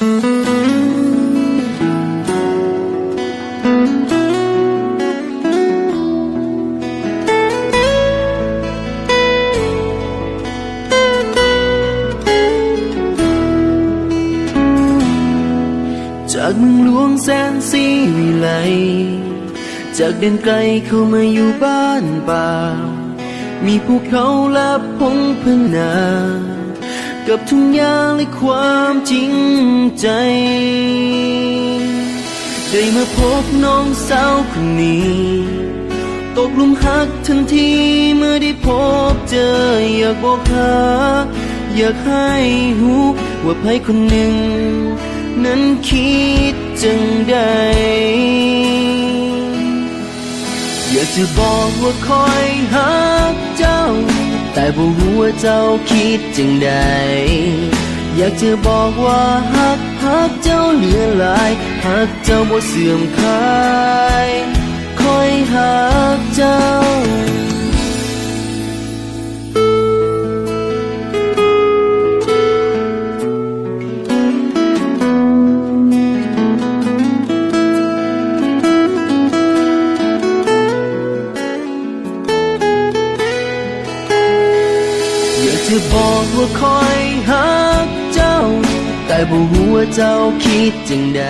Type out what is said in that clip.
จากเมืองหลวงแสนสีวิไลจากเดินไกลเข้ามาอยู่บ้านป่ามีภูเขาและพงพึ่งนากับทุ่งหญ้าและความจริงใจได้มาพบน้องสาวคนนี้ตกหลุมรักทันทีเมื่อได้พบเจออยากบอกหาอยากให้หูว่าใครคนหนึ่งนั้นคิดจังใดอยากจะบอกว่าคอยหักเจ้าแต่บ่รู้ว่าเจ้าคิดจังใดอยากจะบอกว่าหักเจ้าเหลือหลายหักเจ้าบ่เสื่อมคลายคอยหักเจ้าจะบอกว่าคอยหักเจ้าแต่บ่รู้ว่าเจ้าคิดจังใด